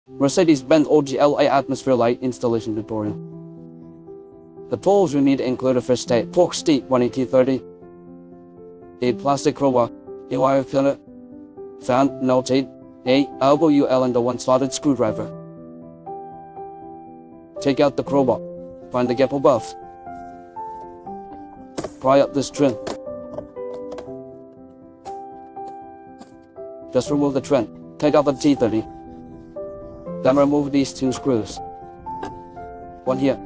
Mercedes-Benz or GLA atmosphere light installation tutorial. The tools you need include a fish tape, fork stick 180/30, a plastic crowbar, a wire filler, fan, no tape, a elbow UL and a one-slotted screwdriver. Take out the crowbar, find the gap above, pry up this trim. Just remove the trim, take out the T30. Then remove these two screws. One here.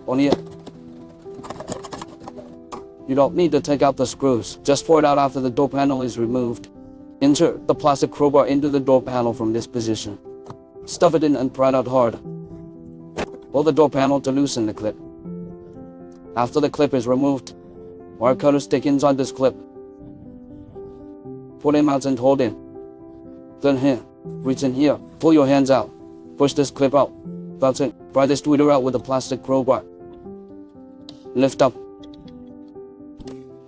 One here. You don't need to take out the screws, just pour it out after the door panel is removed. Insert the plastic crowbar into the door panel from this position. Stuff it in and pry it out hard. Pull the door panel to loosen the clip. After the clip is removed, wire cutter stick inside this clip. Pull him out and hold in. Then here, reach in here, pull your hands out. Push this clip out. That's it. Pry this tweeter out with a plastic crowbar. Lift up.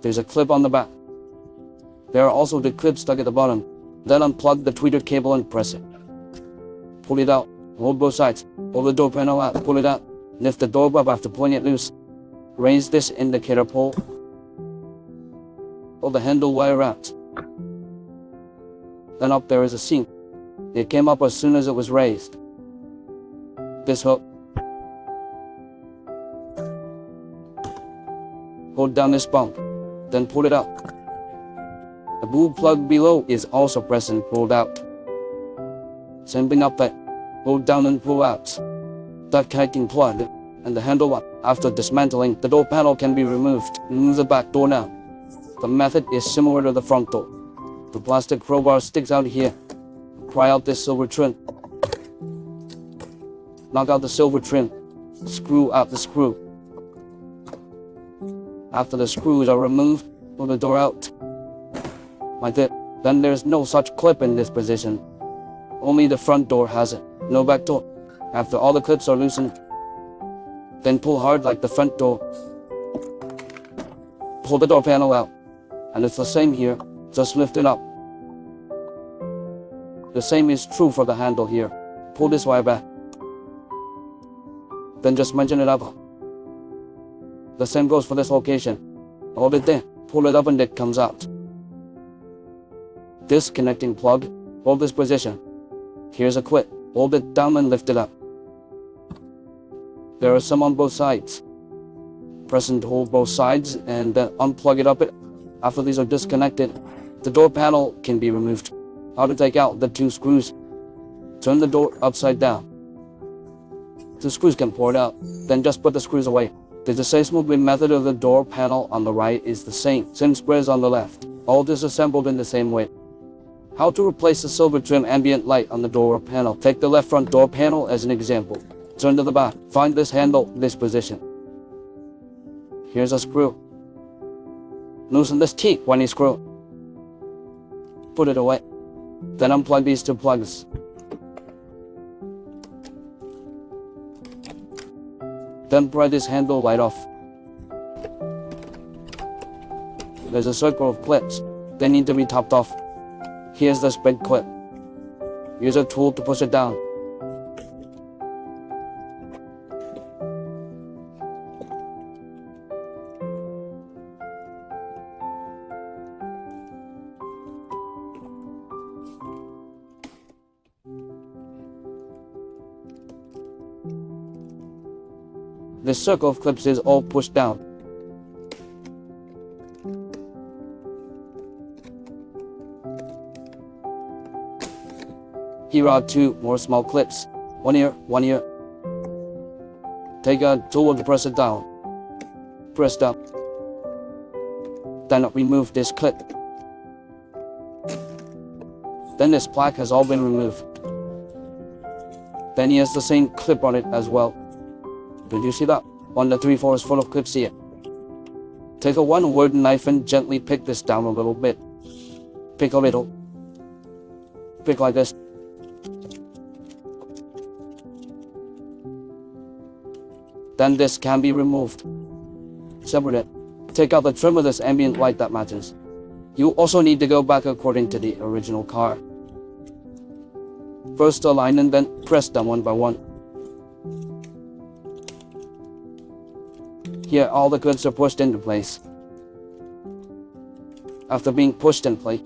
There's a clip on the back. There are also the clips stuck at the bottom. Then unplug the tweeter cable and press it. Pull it out. Hold both sides. Pull the door panel out. Pull it out. Lift the door up after pulling it loose. Raise this indicator pole. Pull the handle wire out. Then up there is a seam. It came up as soon as it was raised. This hook. Hold down this bump, then pull it out. The blue plug below is also pressed and pulled out. Same thing up there. Hold down and pull out. That connecting plug and the handle up. After dismantling, the door panel can be removed. Remove the back door now. The method is similar to the front door. The plastic crowbar sticks out here. Pry out this silver trim. Knock out the silver trim. Screw out the screw. After the screws are removed, pull the door out. Like that. Then there's no such clip in this position. Only the front door has it. No back door. After all the clips are loosened, then pull hard like the front door. Pull the door panel out. And it's the same here. Just lift it up. The same is true for the handle here. Pull this wire back. Then just mention it up. The same goes for this location. Hold it there. Pull it up and it comes out. This connecting plug, hold this position. Here's a clip. Hold it down and lift it up. There are some on both sides. Press and hold both sides and then unplug it up. After these are disconnected, the door panel can be removed. How to take out the two screws. Turn the door upside down. The screws can pour it out, then just put the screws away. The disassembly method of the door panel on the right is the same squares on the left. All disassembled in the same way. How to replace the silver trim ambient light on the door panel. Take the left front door panel as an example. Turn to the back. Find this handle, this position. Here's a screw. Loosen this T20 screw. Put it away. Then unplug these two plugs. Then pry this handle right off. There's a circle of clips. They need to be topped off. Here's this big clip. Use a tool to push it down. This circle of clips is all pushed down. Here are two more small clips. One here, one here. Take a tool to press it down. Press down. Then remove this clip. Then this plaque has all been removed. Then he has the same clip on it as well. Did you see that? 1 to 3/4 is full of clips here. Take a one-wooden knife and gently pick this down a little bit. Pick a little. Pick like this. Then this can be removed. Separate it. Take out the trim of this ambient light that matches. You also need to go back according to the original car. First align and then press them one by one. Here all the clips are pushed into place. After being pushed in place,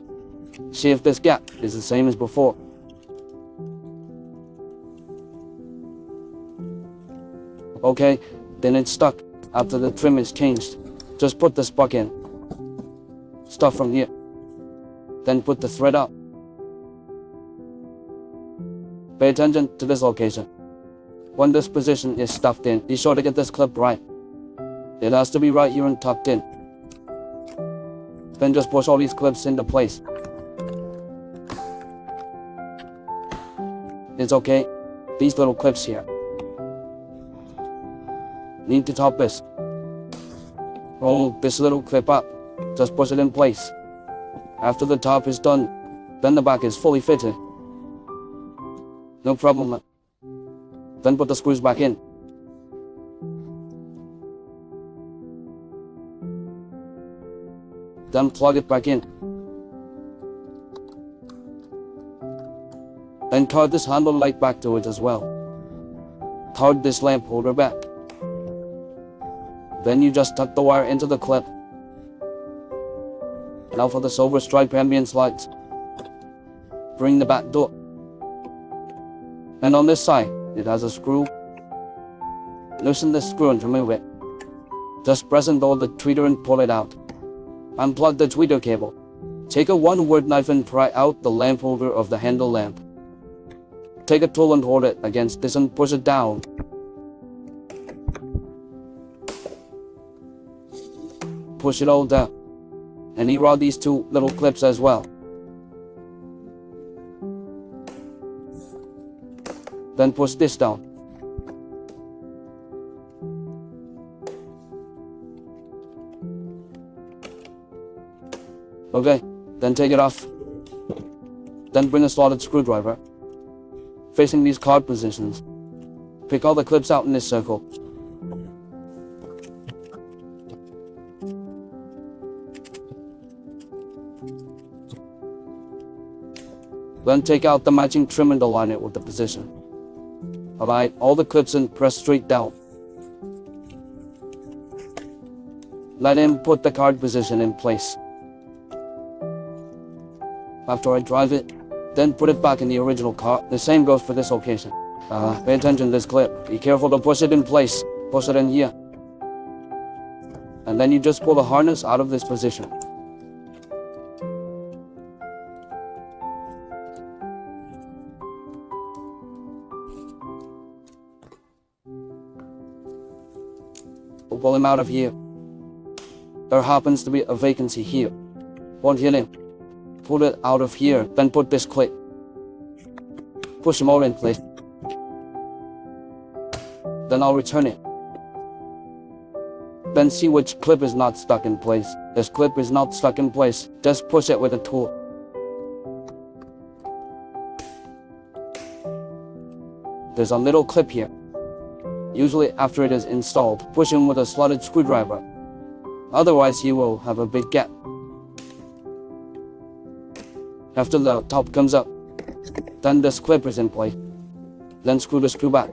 see if this gap is the same as before. Okay, then it's stuck. After the trim is changed, just put the spuck in. Stuff from here. Then put the thread up. Pay attention to this location. When this position is stuffed in, be sure to get this clip right. It has to be right here and tucked in. Then just push all these clips into place. It's okay. These little clips here need to top this. Roll this little clip up. Just push it in place. After the top is done, then the back is fully fitted. No problem. Then put the screws back in. Then plug it back in. Then card this handle light back to it as well. Card this lamp holder back. Then you just tuck the wire into the clip. Now for the silver stripe ambience lights. Bring the back door. And on this side, it has a screw. Loosen this screw and remove it. Just press and hold the tweeter and pull it out. Unplug the tweeter cable. Take a 1-word knife and pry out the lamp holder of the handle lamp. Take a tool and hold it against this and push it down. Push it all down. And here are these two little clips as well. Then push this down. Okay, then take it off. Then bring a slotted screwdriver. Facing these card positions. Pick all the clips out in this circle. Then take out the matching trim and align it with the position. Align all the clips and press straight down. Let him put the card position in place. After I drive it, then put it back in the original car. The same goes for this location. Pay attention to this clip. Be careful to push it in place. Push it in here. And then you just pull the harness out of this position. Pull him out of here. There happens to be a vacancy here. Won't hit him. Pull it out of here, then put this clip. Push him all in place. Then I'll return it. Then see which clip is not stuck in place. This clip is not stuck in place. Just push it with a tool. There's a little clip here. Usually after it is installed, push him with a slotted screwdriver. Otherwise you will have a big gap. After the top comes up, then this clip is in place. Then screw the screw back.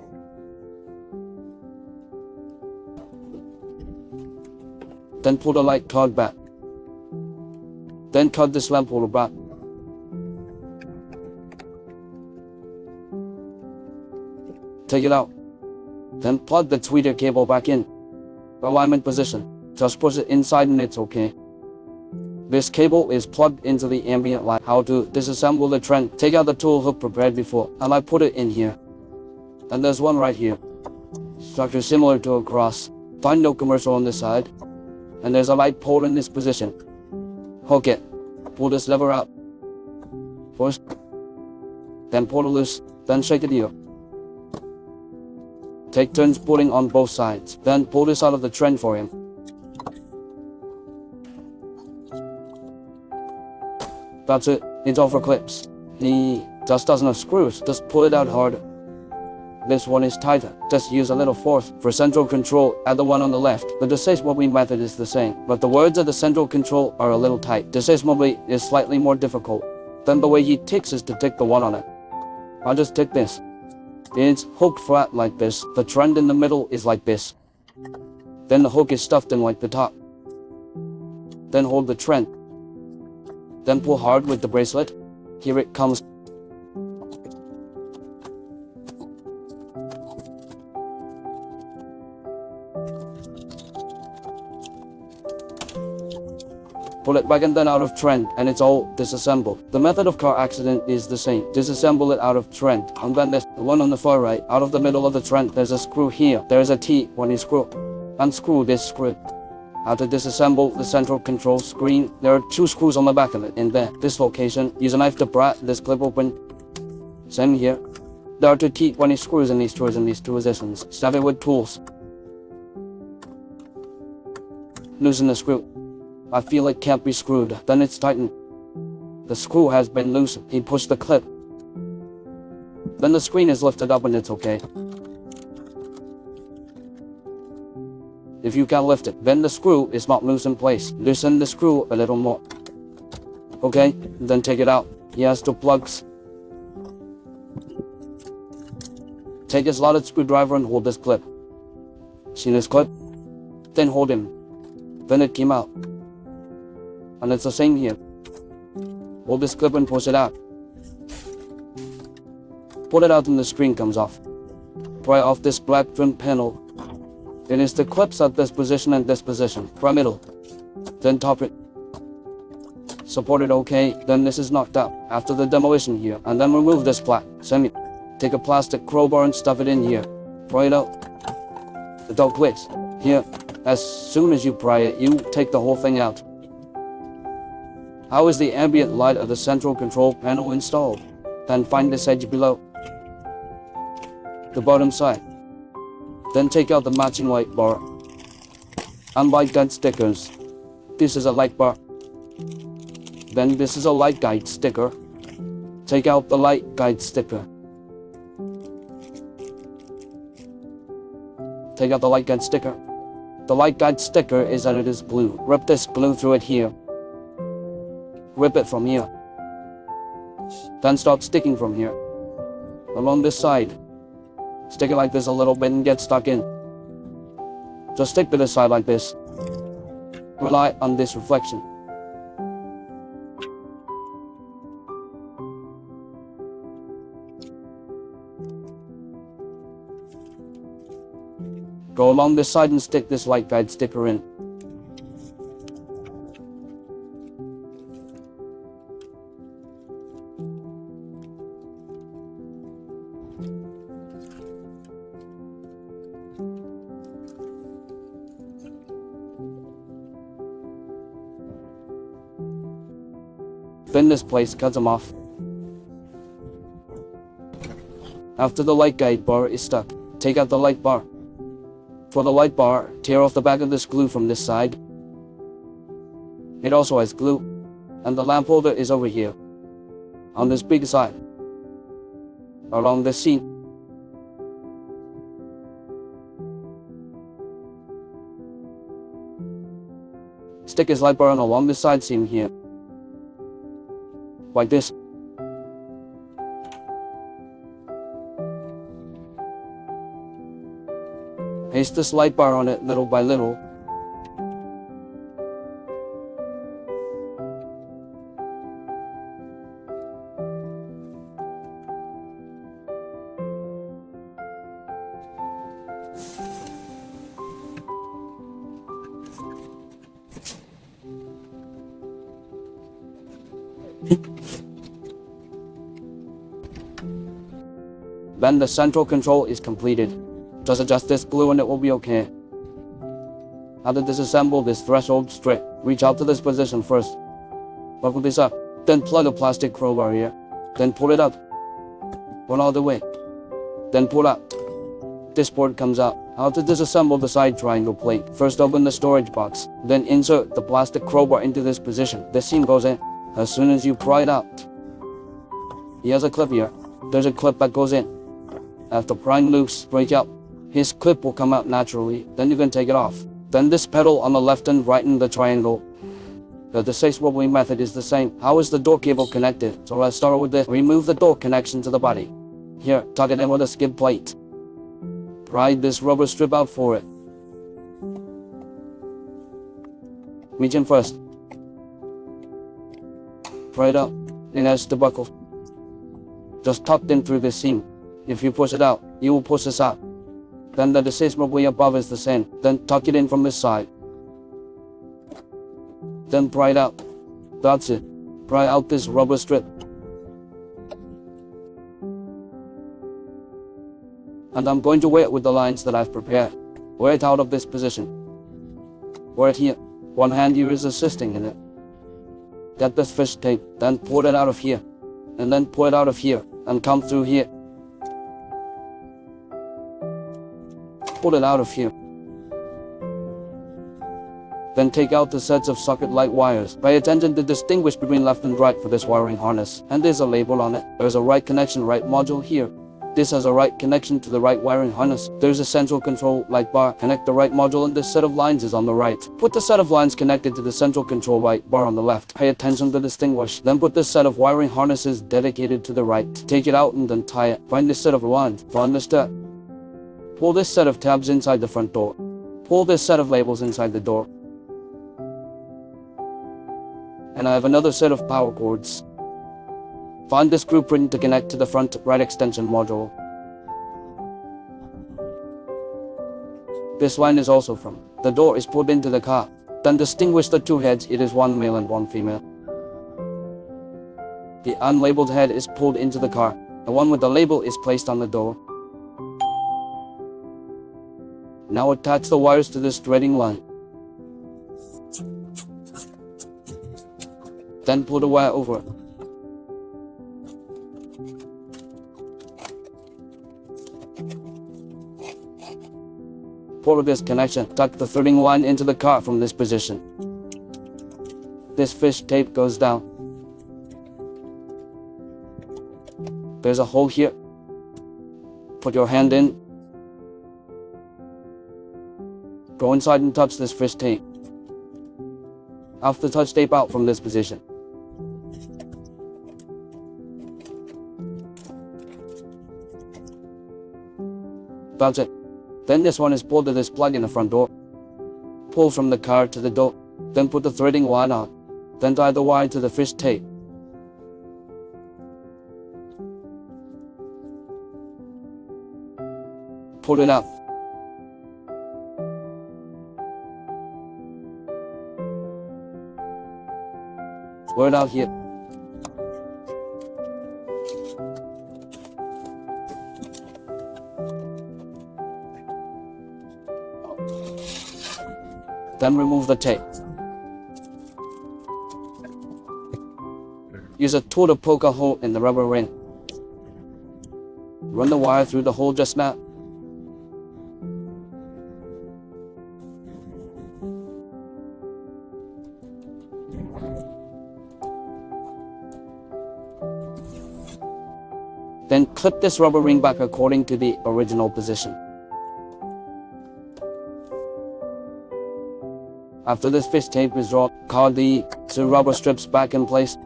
Then pull the light card back. Then cut this lamp holder back. Take it out. Then plug the tweeter cable back in. Alignment position. Just push it inside and it's okay. This cable is plugged into the ambient light. How to disassemble the trend. Take out the tool hook prepared before and I put it in here. And there's one right here. Structure similar to a cross. Find no commercial on this side. And there's a light pole in this position. Hook it. Pull this lever out. Push. Then pull it loose. Then shake it here. Take turns pulling on both sides. Then pull this out of the trend for him. That's it. It's all for clips. He just doesn't have screws. Just pull it out harder. This one is tighter. Just use a little force. For central control, add the one on the left. The disassemblage method is the same, but the words of the central control are a little tight. Disassemblage is slightly more difficult. Then the way he ticks is to tick the one on it. I'll just tick this. It's hooked flat like this. The trend in the middle is like this. Then the hook is stuffed in like the top. Then hold the trend. Then pull hard with the bracelet. Here it comes. Pull it back and then out of trend, and it's all disassembled. The method of car accident is the same. Disassemble it out of trend. And then there's the one on the far right. Out of the middle of the trend, there's a screw here. There's a T when you screw. Unscrew this screw. How to disassemble the central control screen. There are 2 screws on the back of it. In there, this location. Use a knife to pry this clip open. Same here. There are 2 T20 screws in these drawers in these 2 positions. Stab it with tools. Loosen the screw. I feel it can't be screwed. Then it's tightened. The screw has been loosened. He pushed the clip. Then the screen is lifted up and it's okay. If you can lift it, then the screw is not loose in place. Loosen the screw a little more. Okay, then take it out. He has 2 plugs. Take a slotted screwdriver and hold this clip. See this clip? Then hold him. Then it came out. And it's the same here. Hold this clip and push it out. Pull it out and the screen comes off. Pry off this black trim panel. It is the clips at this position and this position. Pry middle. Then top it. Support it okay. Then this is knocked out after the demolition here. And then remove this flat. Take a plastic crowbar and stuff it in here. Pry it out. The dog clicks. Here. As soon as you pry it, you take the whole thing out. How is the ambient light of the central control panel installed? Then find this edge below. The bottom side. Then take out the matching light bar. And light guide stickers. This is a light bar. Then this is a light guide sticker. Take out the light guide sticker. Take out the light guide sticker. The light guide sticker is that it is blue. Rip this glue through it here. Rip it from here. Then start sticking from here. Along this side. Stick it like this a little bit and get stuck in. Just stick to this side like this. Rely on this reflection. Go along this side and stick this light guide sticker in. Then this place cuts them off. After the light guide bar is stuck, take out the light bar. For the light bar, tear off the back of this glue from this side. It also has glue, and the lamp holder is over here, on this big side, along this seam. Stick his light bar on along this side seam here. Like this. Paste this light bar on it little by little. Then the central control is completed. Just adjust this glue and it will be okay. Now to disassemble this threshold strip, reach out to this position first. Buckle this up. Then plug a plastic crowbar here. Then pull it up. Pull all the way. Then pull out. This board comes out. How to disassemble the side triangle plate. First open the storage box. Then insert the plastic crowbar into this position. This seam goes in. As soon as you pry it out. He has a clip here. There's a clip that goes in. After prying loose, break out. His clip will come out naturally, then you can take it off. Then this pedal on the left and right in the triangle. The disassemble method is the same. How is the door cable connected? So let's start with this. Remove the door connection to the body. Here, tuck it in with a skid plate. Pry this rubber strip out for it. Reach in first. Pry it out. It has the buckle. Just tucked in through this seam. If you push it out, you will push this out. Then the disassemble above is the same. Then tuck it in from this side. Then pry it out. That's it. Pry out this rubber strip. And I'm going to wear it with the lines that I've prepared. Wear it out of this position. Wear it here. One hand here is assisting in it. Get this fish tape, then pull it out of here. And then pull it out of here, and come through here. Pull it out of here. Then take out the sets of socket-like wires. Pay attention to distinguish between left and right for this wiring harness. And there's a label on it. There's a right connection right module here. This has a right connection to the right wiring harness. There's a central control light bar. Connect the right module and this set of lines is on the right. Put the set of lines connected to the central control light bar on the left. Pay attention to distinguish. Then put this set of wiring harnesses dedicated to the right. Take it out and then tie it. Find this set of lines. Find this step. Pull this set of tabs inside the front door. Pull this set of labels inside the door. And I have another set of power cords. Find this screw pin to connect to the front right extension module. This line is also from the door is pulled into the car. Then distinguish the two heads. It is one male and one female. The unlabeled head is pulled into the car. The one with the label is placed on the door. Now attach the wires to this threading line. Then pull the wire over it. Pull this connection. Tuck the threading line into the car from this position. This fish tape goes down. There's a hole here. Put your hand in. Go inside and touch this fish tape. After touch tape out from this position. That's it. Then this one is pulled to this plug in the front door. Pull from the car to the door. Then put the threading line on. Then tie the wire to the fish tape. Pull it out. Wear it out here. Then remove the tape. Use a tool to poke a hole in the rubber ring. Run the wire through the hole just now. Then clip this rubber ring back according to the original position. After this fish tape is drawn, cut the two rubber strips back in place.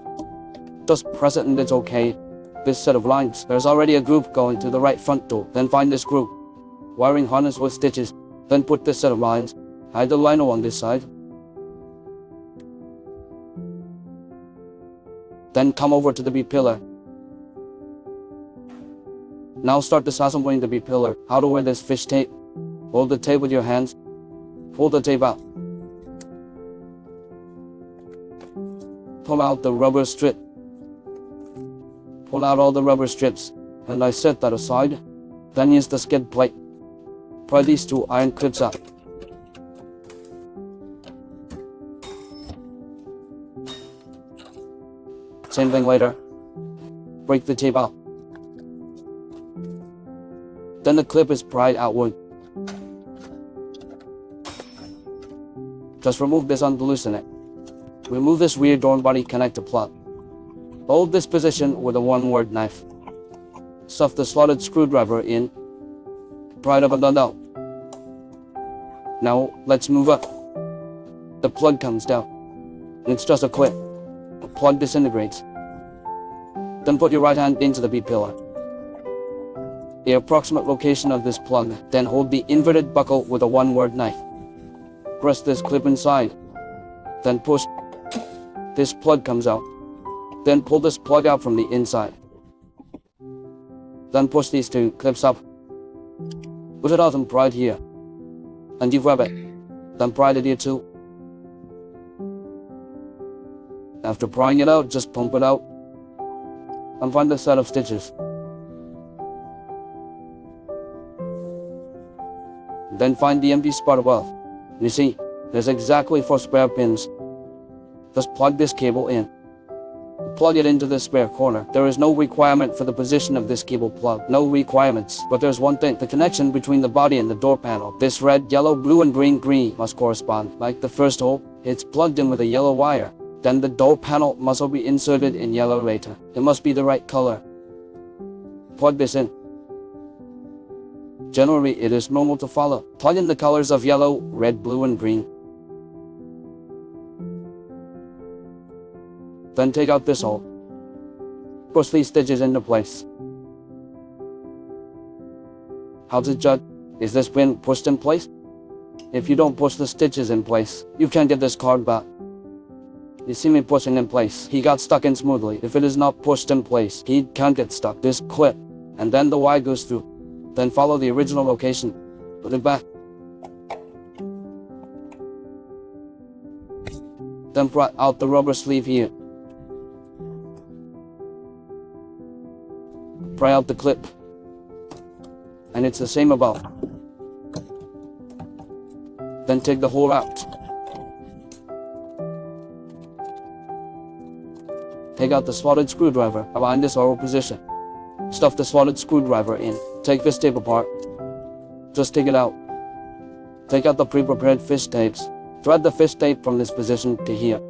Just press it and it's okay. This set of lines, there's already a groove going to the right front door. Then find this groove. Wiring harness with stitches. Then put this set of lines. Hide the liner on this side. Then come over to the B pillar. Now start disassembling the B pillar. How to wear this fish tape. Hold the tape with your hands. Pull the tape out. Pull out the rubber strip. Pull out all the rubber strips. And I set that aside. Then use the skid plate. Pry these two iron clips out. Same thing later. Break the tape out. Then the clip is pried outward. Just remove this and loosen it. Remove this rear door body connector plug. Hold this position with a one-word knife. Stuff the slotted screwdriver in pry it up and out. Now, let's move up. The plug comes down. It's just a clip. The plug disintegrates. Then put your right hand into the B-pillar. The approximate location of this plug. Then hold the inverted buckle with a one-word knife. Press this clip inside. Then push. This plug comes out. Then pull this plug out from the inside. Then push these two clips up. Put it out and pry it here. And you grab it. Then pry it here too. After prying it out, just pump it out. And find the set of stitches. Then find the empty spot above. You see, there's exactly 4 spare pins. Just plug this cable in. Plug it into the spare corner. There is no requirement for the position of this cable plug. No requirements. But there's one thing. The connection between the body and the door panel. This red, yellow, blue, and green must correspond. Like the first hole, it's plugged in with a yellow wire. Then the door panel must also be inserted in yellow later. It must be the right color. Plug this in. Generally, it is normal to follow. Plug in the colors of yellow, red, blue, and green. Then take out this hole. Push these stitches into place. How to judge? Is this pin pushed in place? If you don't push the stitches in place, you can't get this card back. You see me pushing in place. He got stuck in smoothly. If it is not pushed in place, he can't get stuck. This clip, and then the wire goes through. Then follow the original location. Put it back. Then pry out the rubber sleeve here. Pry out the clip. And it's the same above. Then take the hole out. Take out the slotted screwdriver around this arrow position. Stuff the slotted screwdriver in. Take this tape apart. Just take it out. Take out the pre-prepared fish tapes. Thread the fish tape from this position to here.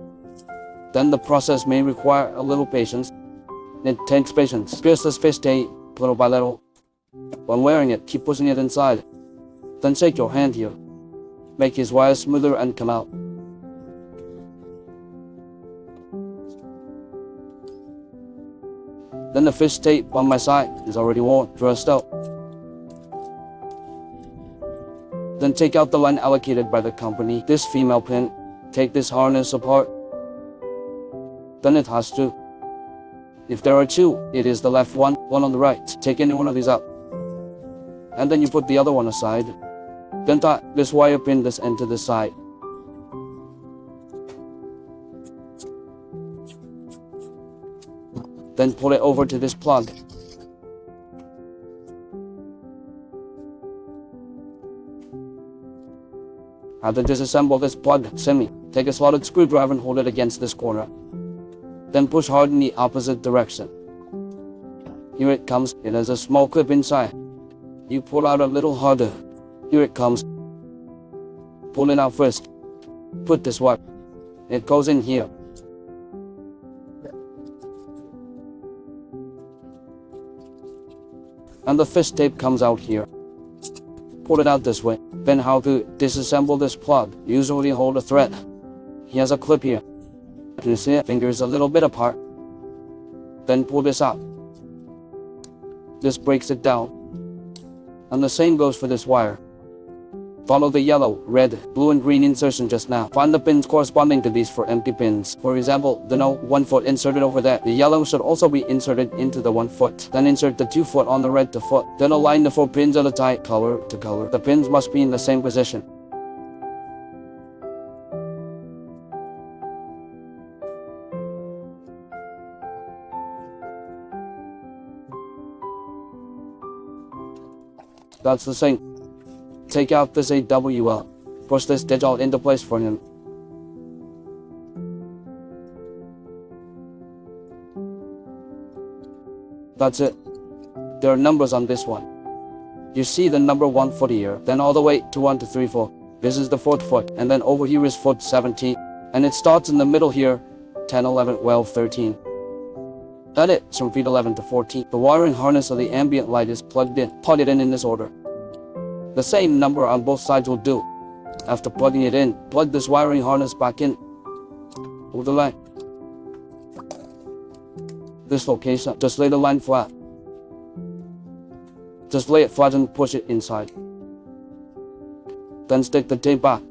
Then the process may require a little patience. It takes patience. Pierce this fish tape little by little. When wearing it, keep pushing it inside. Then shake your hand here. Make his wires smoother and come out. Then the fish tape on my side is already worn, dressed out. Then take out the line allocated by the company. This female pin. Take this harness apart. Then it has to. If there are 2, it is the left one on the right. Take any one of these out. And then you put the other one aside. Then tie this wire pin this end to the side. Then pull it over to this plug. How to disassemble this plug semi. Take a slotted screwdriver and hold it against this corner. Then push hard in the opposite direction. Here it comes. It has a small clip inside. You pull out a little harder. Here it comes. Pull it out first. Put this wire. It goes in here. And the fish tape comes out here. Pull it out this way. Then how to disassemble this plug. Usually hold a thread. He has a clip here. You see it? Fingers a little bit apart. Then pull this out. This breaks it down. And the same goes for this wire. Follow the yellow, red, blue, and green insertion just now. Find the pins corresponding to these for empty pins. For example, the no 1 foot inserted over there. The yellow should also be inserted into the 1 foot. Then insert the 2 foot on the red to foot. Then align the 4 pins at a tie, color to color. The pins must be in the same position. That's the same. Take out this AWL. Push this digital into place for him. That's it. There are numbers on this one. You see the number 1 foot here, then all the way to 1 to 3 4. This is the 4th foot, and then over here is foot 17. And it starts in the middle here, 10, 11, 12, 13. That's it, from feet 11 to 14. The wiring harness of the ambient light is plugged in. Plug it in this order. The same number on both sides will do. After plugging it in, plug this wiring harness back in. Hold the line. This location, just lay the line flat. Just lay it flat and push it inside. Then stick the tape back.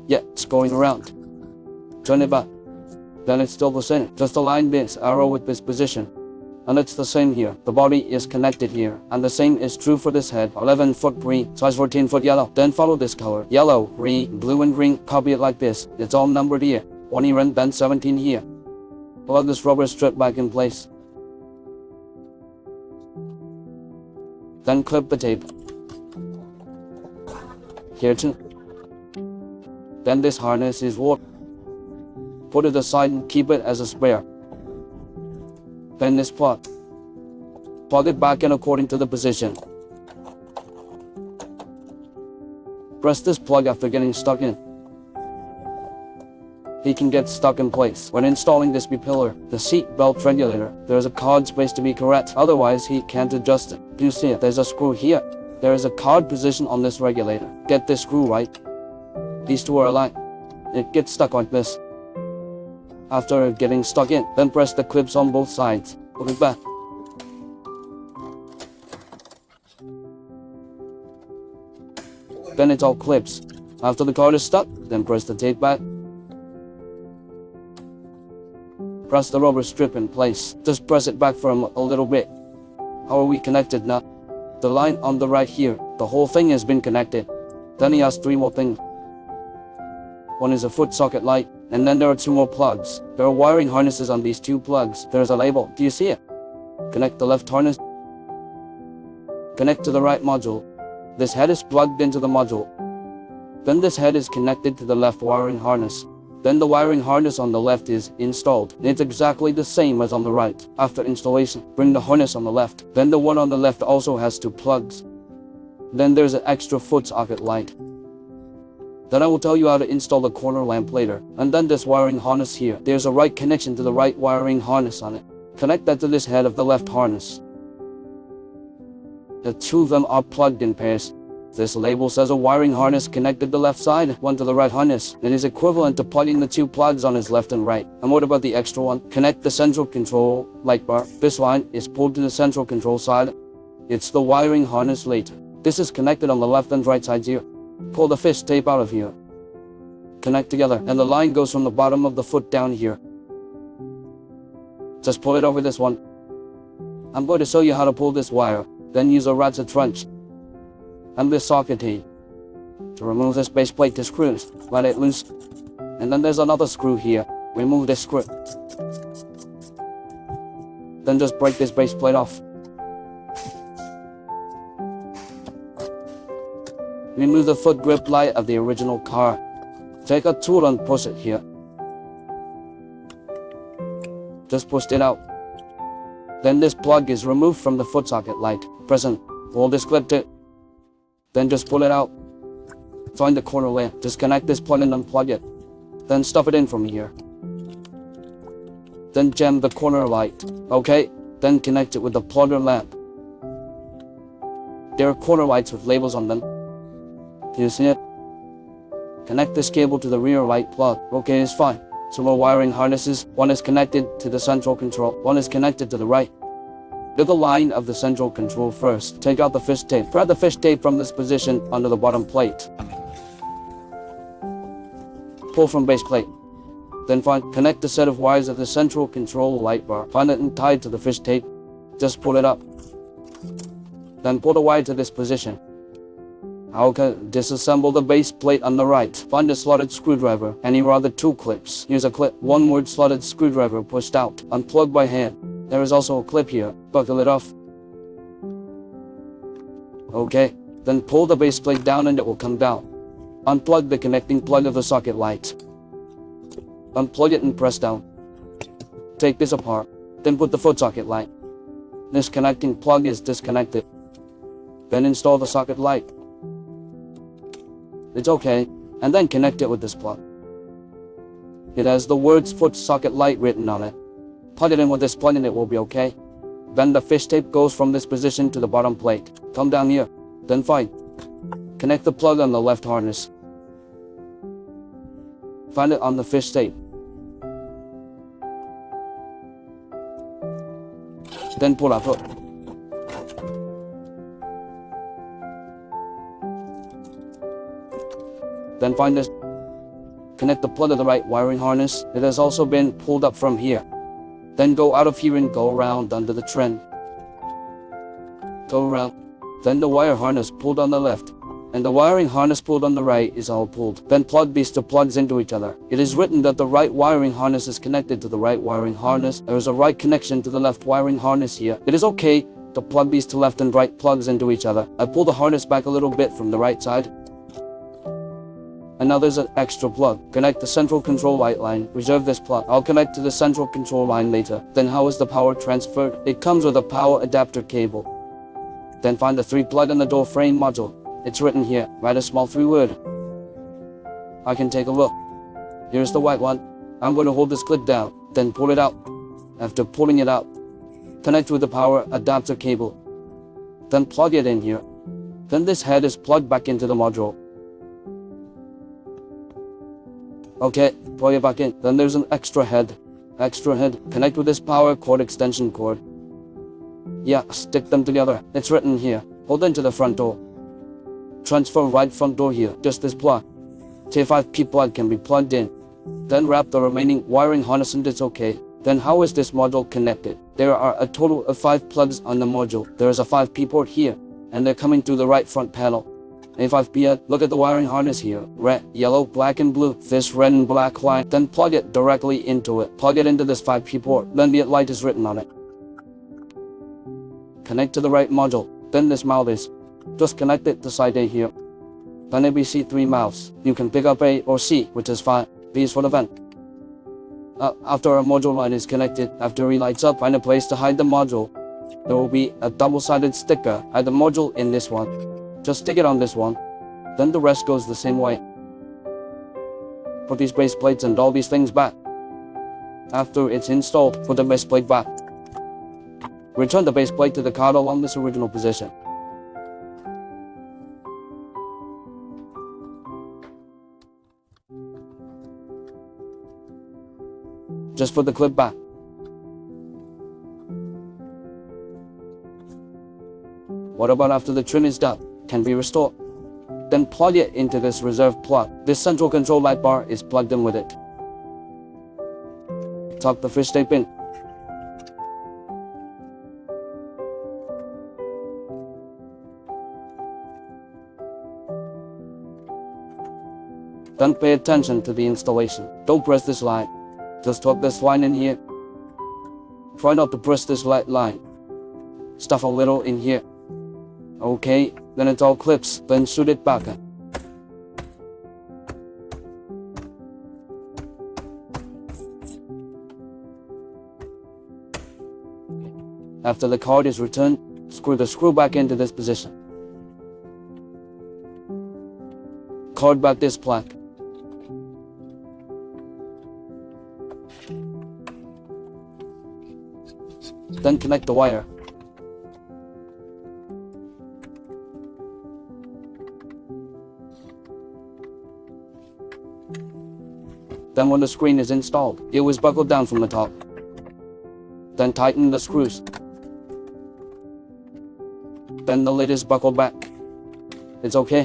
Yeah, it's going around. Turn it back. Then it's still the same, just align this arrow with this position. And it's the same here. The body is connected here. And the same is true for this head. 11 foot green, size 14 foot yellow. Then follow this color. Yellow, green, blue and green. Copy it like this. It's all numbered here. 1 here and then 17 here. Plug this rubber strip back in place. Then clip the tape. Here too. Then this harness is warped. Put it aside and keep it as a spare. Then this plug. Plug it back in according to the position. Press this plug after getting stuck in. He can get stuck in place. When installing this B-pillar, the seat belt regulator, there is a card space to be correct, otherwise he can't adjust it. Do you see it? There's a screw here. There is a card position on this regulator. Get this screw right. These two are aligned. It gets stuck like this. After getting stuck in, then press the clips on both sides. Put it back. Then it's all clips. After the card is stuck, then press the tape back. Press the rubber strip in place. Just press it back for a little bit. How are we connected now? The line on the right here. The whole thing has been connected. Then he has 3 more things. One is a foot socket light, and then there are 2 more plugs. There are wiring harnesses on these 2 plugs. There's a label. Do you see it? Connect the left harness. Connect to the right module. This head is plugged into the module. Then this head is connected to the left wiring harness. Then the wiring harness on the left is installed. It's exactly the same as on the right. After installation, bring the harness on the left. Then the one on the left also has 2 plugs. Then there's an extra foot socket light. Then I will tell you how to install the corner lamp later. And then this wiring harness here. There's a right connection to the right wiring harness on it. Connect that to this head of the left harness. The 2 of them are plugged in pairs. This label says a wiring harness connected the left side, one to the right harness. It is equivalent to plugging the 2 plugs on his left and right. And what about the extra one? Connect the central control light bar. This line is pulled to the central control side. It's the wiring harness later. This is connected on the left and right sides here. Pull the fish tape out of here. Connect together, and the line goes from the bottom of the foot down here. Just pull it over this one. I'm going to show you how to pull this wire. Then use a ratchet wrench and this socket key to remove this base plate to screws. Let it loose. And then there's another screw here. Remove this screw. Then just break this base plate off. Remove the foot grip light of the original car. Take a tool and push it here. Just push it out. Then this plug is removed from the foot socket light. Press and hold this clip to it. Then just pull it out. Find the corner lamp. Disconnect this plug and unplug it. Then stuff it in from here. Then jam the corner light. Okay, then connect it with the plug or lamp. There are corner lights with labels on them. Do you see it? Connect this cable to the rear light plug. Okay, it's fine. 2 more wiring harnesses. One is connected to the central control. One is connected to the right. Do the line of the central control first. Take out the fish tape. Thread the fish tape from this position under the bottom plate. Pull from base plate. Then connect the set of wires of the central control light bar. Find it and tie it to the fish tape. Just pull it up. Then pull the wire to this position. Okay, disassemble the base plate on the right. Find a slotted screwdriver. Any other 2 clips. Here's a clip. 1 more slotted screwdriver pushed out. Unplug by hand. There is also a clip here. Buckle it off. Okay, then pull the base plate down and it will come down. Unplug the connecting plug of the socket light. Unplug it and press down. Take this apart. Then put the foot socket light. This connecting plug is disconnected. Then install the socket light. It's okay, and then connect it with this plug. It has the words foot socket light written on it. Plug it in with this plug and it will be okay. Then the fish tape goes from this position to the bottom plate. Come down here. Then find. Connect the plug on the left harness. Find it on the fish tape. Then pull up. Then find this. Connect the plug of the right wiring harness. It has also been pulled up from here. Then go out of here and go around under the trend. Go around. Then the wire harness pulled on the left. And the wiring harness pulled on the right is all pulled. Then plug these two plugs into each other. It is written that the right wiring harness is connected to the right wiring harness. There is a right connection to the left wiring harness here. It is okay to plug these two left and right plugs into each other. I pull the harness back a little bit from the right side. And now there's an extra plug. Connect the central control light line. Reserve this plug. I'll connect to the central control line later. Then how is the power transferred? It comes with a power adapter cable. Then find the 3 plug in the door frame module. It's written here. Write a small 3 word. I can take a look. Here's the white one. I'm going to hold this clip down. Then pull it out. After pulling it out, connect with the power adapter cable. Then plug it in here. Then this head is plugged back into the module. Okay, plug it back in. Then there's an extra head. Connect with this power cord extension cord. Yeah, stick them together. It's written here. Hold into the front door. Transfer right front door here. Just this plug. T5P plug can be plugged in. Then wrap the remaining wiring harness and it's okay. Then how is this module connected? There are a total of 5 plugs on the module. There is a 5P port here. And they're coming through the right front panel. A5P, look at the wiring harness here. Red, yellow, black and blue. This red and black line. Then plug it directly into it. Plug it into this 5P port. Then the light is written on it. Connect to the right module. Then this mount is. Just connect it to side A here. Then ABC3 mouse. You can pick up A or C, which is fine. B is for the vent. After a module line is connected, after it lights up, find a place to hide the module. There will be a double-sided sticker. Hide the module in this one. Just stick it on this one. Then the rest goes the same way. Put these base plates and all these things back. After it's installed, put the base plate back. Return the base plate to the card along this original position. Just put the clip back. What about after the trim is done? Can be restored. Then plug it into this reserve plug. This central control light bar is plugged in with it. Tuck the fish tape in. Then pay attention to the installation. Don't press this line. Just tuck this line in here. Try not to press this light line. Stuff a little in here. Okay, then it all clips. Then shoot it back. After the card is returned, screw the screw back into this position. Card back this plug. Then connect the wire. Then when the screen is installed, it was buckled down from the top. Then tighten the screws. Then the lid is buckled back. It's okay.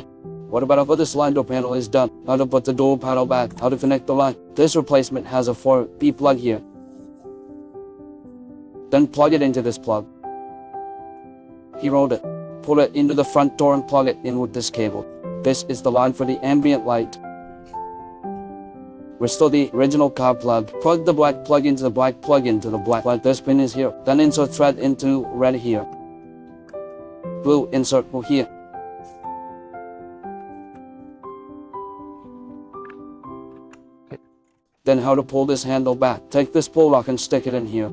What about after the slide door panel is done? How to put the door panel back, how to connect the line. This replacement has a 4B plug here. Then plug it into this plug. He rolled it. Pull it into the front door and plug it in with this cable. This is the line for the ambient light. Restore the original car plug. Plug the black plug into the black plug into the black plug. This pin is here. Then insert thread into red here. Blue insert here. Then how to pull this handle back. Take this pull lock and stick it in here.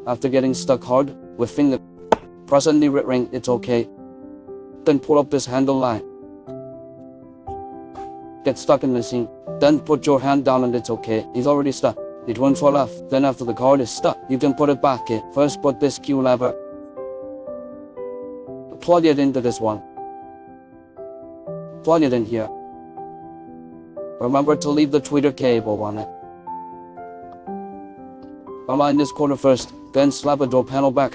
After getting stuck hard with finger, press on the ring, it's okay. Then pull up this handle line. Get stuck in the seam. Then put your hand down and it's okay. He's already stuck. it won't fall off. Then after the card is stuck, you can put it back in. First put this Q lever, plug it into this one, plug it in here. Remember to leave the tweeter cable on it. Align this corner first, then slap a door panel back.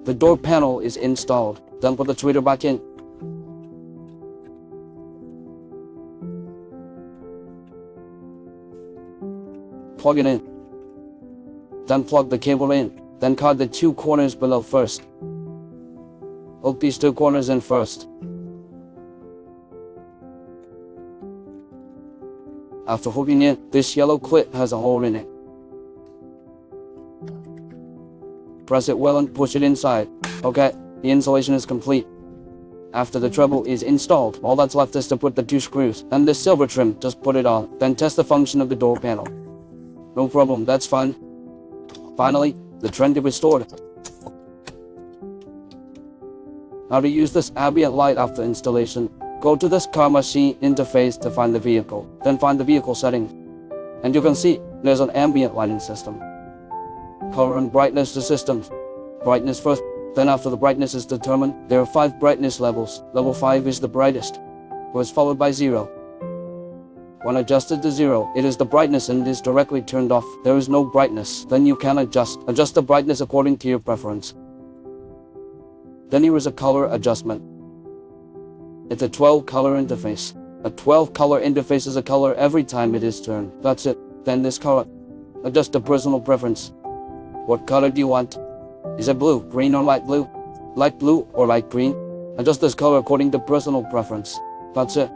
The door panel is installed, then put the tweeter back in. Plug it in. Then plug the cable in, then cut the two corners below first. Hook these two corners in first. After hooking it, this yellow clip has a hole in it. Press it well and push it inside. Okay, the installation is complete. After the treble is installed, all that's left is to put the two screws and this silver trim, just put it on. Then test the function of the door panel. No problem, that's fine. Finally, the trend is restored. Now to use this ambient light after installation, go to this car machine interface to find the vehicle, then find the vehicle settings. And you can see there's an ambient lighting system. Color and brightness to systems. Brightness first, then after the brightness is determined, there are 5 brightness levels. Level 5 is the brightest, was followed by 0. When adjusted to 0, it is the brightness and is directly turned off. There is no brightness. Then you can adjust the brightness according to your preference. Then here is a color adjustment. It's a 12 color interface. A 12 color interface is a color every time it is turned. That's it. Then this color. Adjust the personal preference. What color do you want? Is it blue, green or light blue? Light blue or light green? Adjust this color according to personal preference. That's it.